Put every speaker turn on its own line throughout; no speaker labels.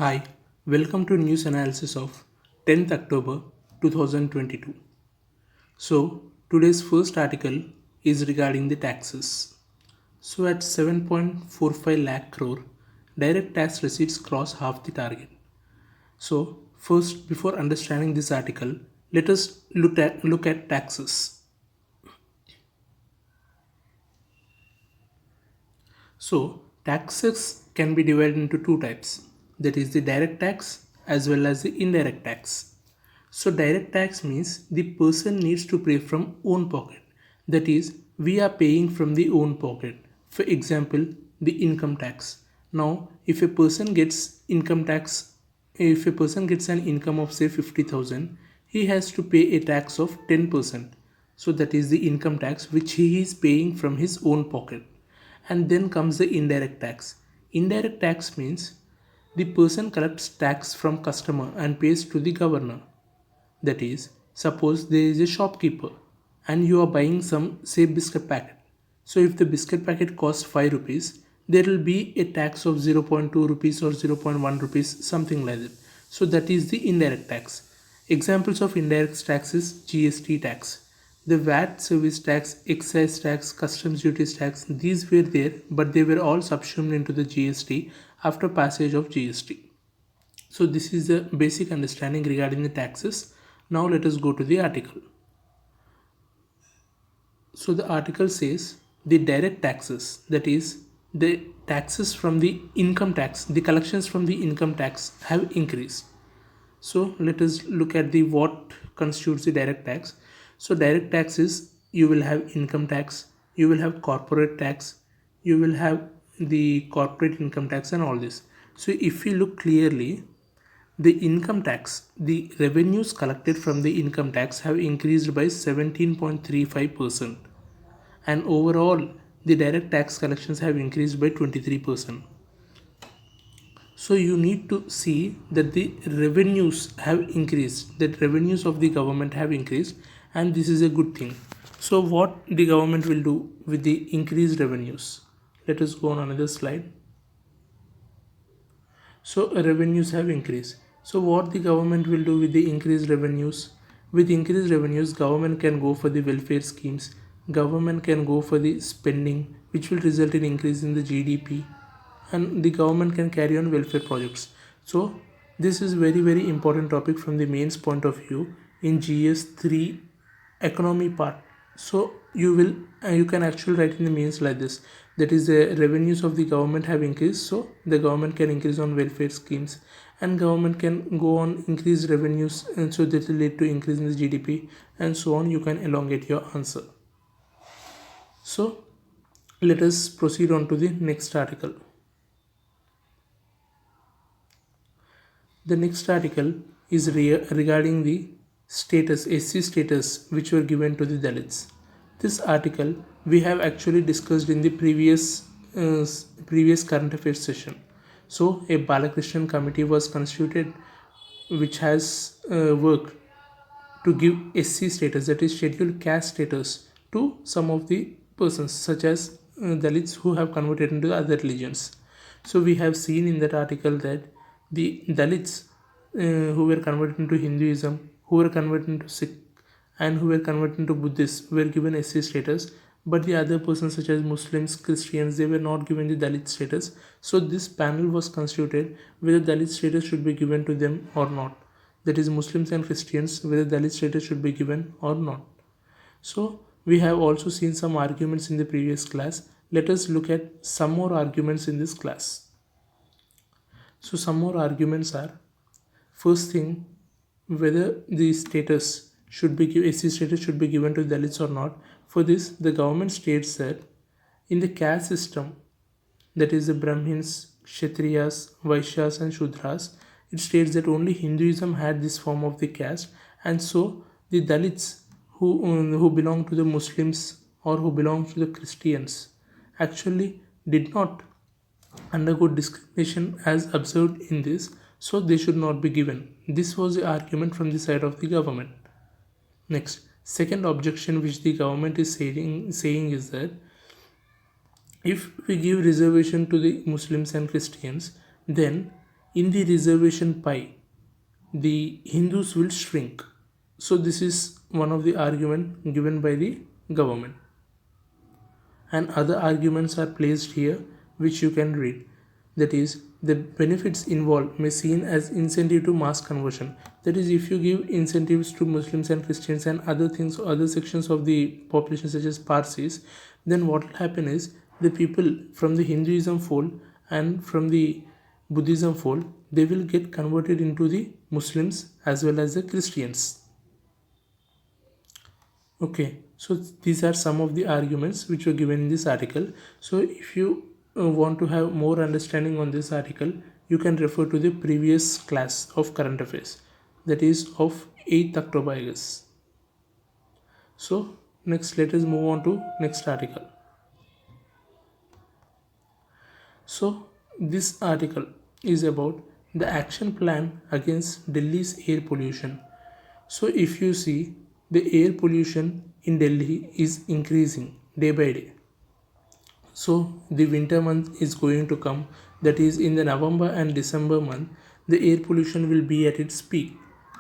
Hi, welcome to news analysis of 10th October 2022. So, today's first article is regarding the taxes. So, at 7.45 lakh crore, direct tax receipts cross half the target. So, first, before understanding this article, let us look at taxes. So, taxes can be divided into two types, that is, the direct tax as well as the indirect tax. So, direct tax means the person needs to pay from own pocket, that is, we are paying from the own pocket. For example, the income tax. Now, if a person gets an income of say 50,000, he has to pay a tax of 10%. So, that is the income tax which he is paying from his own pocket. And then comes the indirect tax. Indirect tax means the person collects tax from customer and pays to the governor. That is, suppose there is a shopkeeper and you are buying some say biscuit packet. So if the biscuit packet costs 5 rupees, there will be a tax of 0.2 rupees or 0.1 rupees, something like that. So that is the indirect tax. Examples of indirect tax is GST tax. The VAT service tax, excise tax, customs duties tax, these were there, but they were all subsumed into the GST after passage of GST. So this is the basic understanding regarding the taxes. Now let us go to the article. So the article says the direct taxes, that is the taxes from the income tax, the collections from the income tax have increased. So let us look at the what constitutes the direct tax. So direct tax is you will have income tax, you will have corporate tax, you will have the corporate income tax and all this. So if you look clearly, the income tax, the revenues collected from the income tax have increased by 17.35%, and overall the direct tax collections have increased by 23%. So you need to see that the revenues have increased, that revenues of the government have increased, and this is a good thing. So what the government will do with the increased revenues? Let us go on another slide. So revenues have increased. So what the government will do with the increased revenues? With increased revenues, government can go for the welfare schemes. Government can go for the spending, which will result in increase in the GDP, and the government can carry on welfare projects. So this is very important topic from the mains point of view in GS3 economy part. So you can actually write in the means like this, that is the revenues of the government have increased, so the government can increase on welfare schemes, and government can go on increase revenues, and so that will lead to increase in the GDP, and so on. You can elongate your answer. So let us proceed on to the next article. The next article is regarding the status, SC status, which were given to the Dalits. This article we have actually discussed in the previous current affairs session. So a Balakrishnan committee was constituted, which has worked to give SC status, that is scheduled caste status, to some of the persons such as Dalits who have converted into other religions. So we have seen in that article that the Dalits who were converted into Hinduism, who were converted into Sikh, and who were converted into Buddhists were given SC status, but the other persons such as Muslims, Christians, they were not given the Dalit status. So this panel was constituted whether Dalit status should be given to them or not. That is Muslims and Christians, whether Dalit status should be given or not. So we have also seen some arguments in the previous class. Let us look at some more arguments in this class. So some more arguments are, first thing, whether the status should be SC status should be given to Dalits or not. For this, the government states that in the caste system, that is the Brahmins, Kshatriyas, Vaishyas and Shudras, it states that only Hinduism had this form of the caste, and so the Dalits who belong to the Muslims or who belong to the Christians actually did not undergo discrimination as observed in this, so they should not be given. This was the argument from the side of the government. Next, second objection which the government is saying is that if we give reservation to the Muslims and Christians, then in the reservation pie, the Hindus will shrink. So this is one of the argument given by the government, and other arguments are placed here which you can read. That is, the benefits involved may seen as incentive to mass conversion. That is, if you give incentives to Muslims and Christians and other things, other sections of the population such as Parsis, then what will happen is the people from the Hinduism fold and from the Buddhism fold, they will get converted into the Muslims as well as the Christians. Okay, so these are some of the arguments which were given in this article. So if you want to have more understanding on this article, you can refer to the previous class of current affairs, that is of 8th October, I guess. So next, let us move on to next article. So this article is about the action plan against Delhi's air pollution. So if you see, the air pollution in Delhi is increasing day by day. So the winter month is going to come, that is in the November and December month, the air pollution will be at its peak.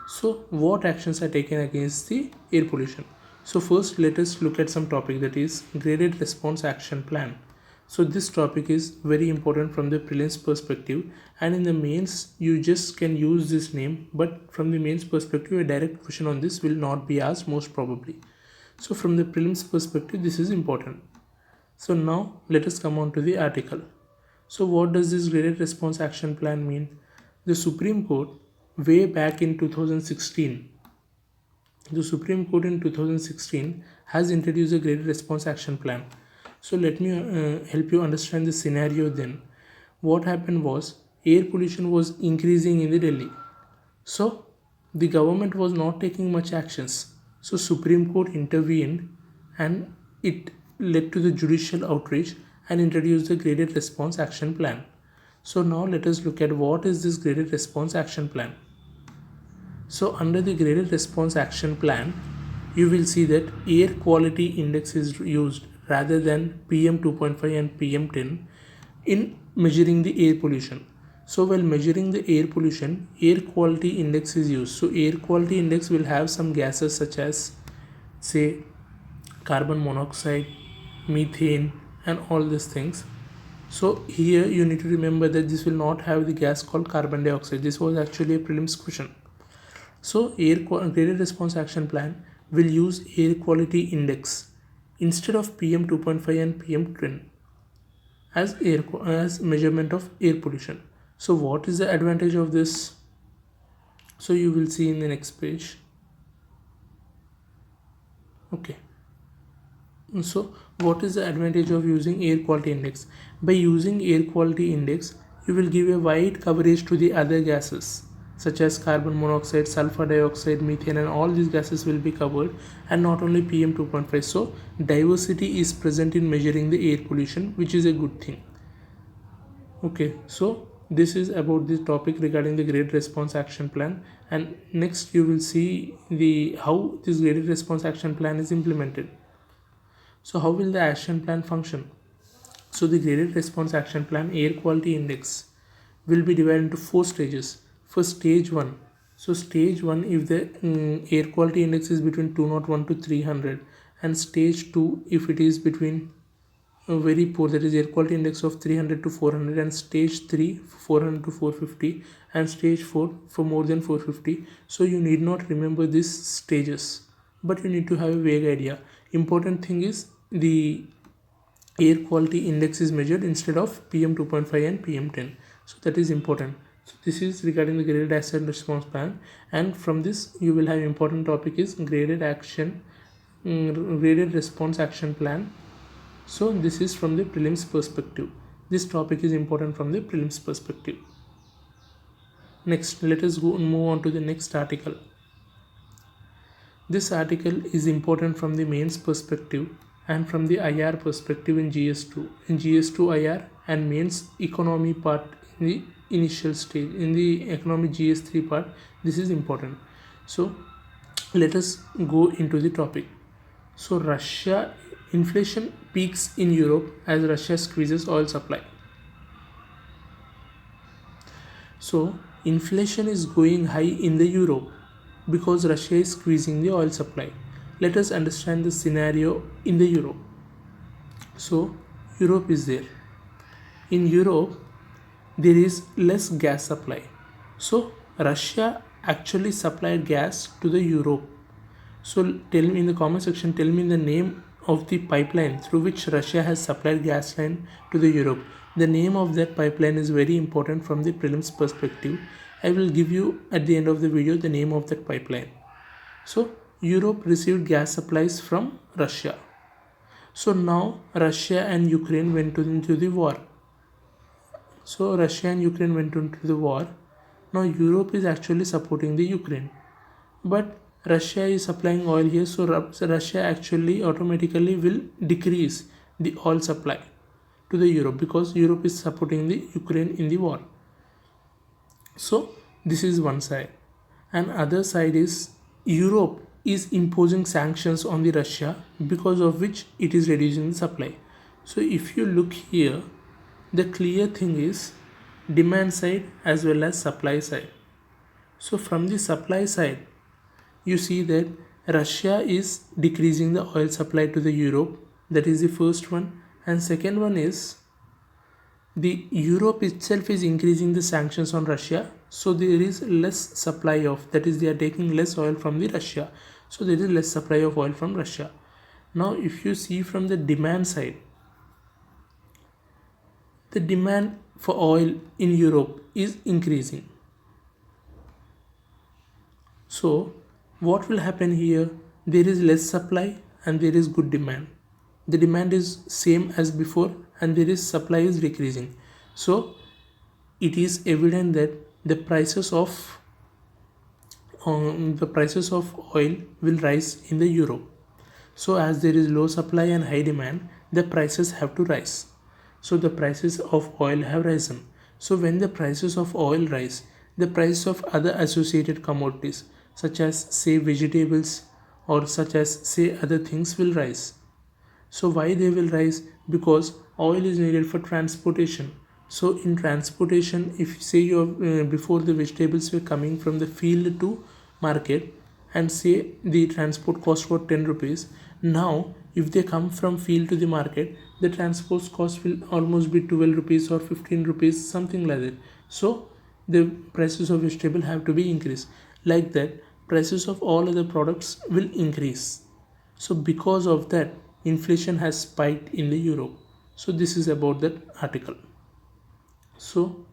So what actions are taken against the air pollution? So first let us look at some topic, that is graded response action plan. So this topic is very important from the prelims perspective, and in the mains you just can use this name, but from the mains perspective a direct question on this will not be asked most probably. So from the prelims perspective this is important. So now let us come on to the article. So what does this graded response action plan mean? The Supreme Court way back in 2016, the Supreme Court in 2016 has introduced a graded response action plan. So let me help you understand the scenario then. What happened was air pollution was increasing in the Delhi. So the government was not taking much actions. So Supreme Court intervened and it led to the judicial outrage and introduced the graded response action plan. So now let us look at what is this graded response action plan. So under the graded response action plan, you will see that air quality index is used rather than PM 2.5 and PM 10 in measuring the air pollution. So while measuring the air pollution, air quality index is used. So air quality index will have some gases such as, say, carbon monoxide, methane, and all these things. So here you need to remember that this will not have the gas called carbon dioxide. This was actually a prelims question. So graded response action plan will use air quality index instead of PM 2.5 and PM 10 as measurement of air pollution. So what is the advantage of this? So you will see in the next page. Okay. So what is the advantage of using air quality index? By using air quality index, you will give a wide coverage to the other gases such as carbon monoxide, sulfur dioxide, methane, and all these gases will be covered, and not only PM 2.5. So diversity is present in measuring the air pollution, which is a good thing. Okay, so this is about this topic regarding the graded response action plan, and next you will see the how this graded response action plan is implemented. So how will the action plan function? So the graded response action plan air quality index will be divided into 4 stages. For stage 1, so stage 1, if the air quality index is between 201 to 300, and stage 2 if it is between very poor, that is air quality index of 300 to 400, and stage 3 400 to 450, and stage 4 for more than 450. So you need not remember these stages, but you need to have a vague idea. Important thing is the air quality index is measured instead of PM 2.5 and PM 10. So that is important. So this is regarding the graded action response plan, and from this you will have important topic is graded response action plan. So this is from the prelims perspective. This topic is important from the prelims perspective. Next, let us move on to the next article. This article is important from the mains perspective and from the IR perspective in GS2. In GS2 IR and mains economy part in the initial stage, in the economy GS3 part, this is important. So let us go into the topic. So Russia inflation peaks in Europe as Russia squeezes oil supply. So inflation is going high in the Europe because Russia is squeezing the oil supply. Let us understand the scenario in the Europe. So Europe is there. In Europe, there is less gas supply. So Russia actually supplied gas to the Europe. So tell me in the comment section, tell me the name of the pipeline through which Russia has supplied gas line to the Europe. The name of that pipeline is very important from the prelims perspective. I will give you at the end of the video the name of that pipeline. So Europe received gas supplies from Russia. So now Russia and Ukraine went into the war. So Russia and Ukraine went into the war. Now Europe is actually supporting the Ukraine. But Russia is supplying oil here, so Russia actually automatically will decrease the oil supply to the Europe because Europe is supporting the Ukraine in the war. So this is one side, and other side is Europe is imposing sanctions on the Russia because of which it is reducing the supply. So if you look here, the clear thing is demand side as well as supply side. So from the supply side, you see that Russia is decreasing the oil supply to the Europe. That is the first one. And second one is the Europe itself is increasing the sanctions on Russia. So there is less supply of, that is they are taking less oil from the Russia. So there is less supply of oil from Russia. Now if you see from the demand side, the demand for oil in Europe is increasing. So what will happen here? There is less supply and there is good demand. The demand is same as before and there is supply is decreasing. So it is evident that the prices of oil will rise in the Europe. So as there is low supply and high demand, the prices have to rise. So the prices of oil have risen. So when the prices of oil rise, the price of other associated commodities such as say vegetables or such as say other things will rise. So why they will rise? Because oil is needed for transportation. So in transportation, if say you before the vegetables were coming from the field to market and say the transport cost was 10 rupees, now if they come from field to the market, the transport cost will almost be 12 rupees or 15 rupees, something like that. So the prices of vegetable have to be increased. Like that, prices of all other products will increase. So because of that, inflation has spiked in the Europe. So this is about that article. So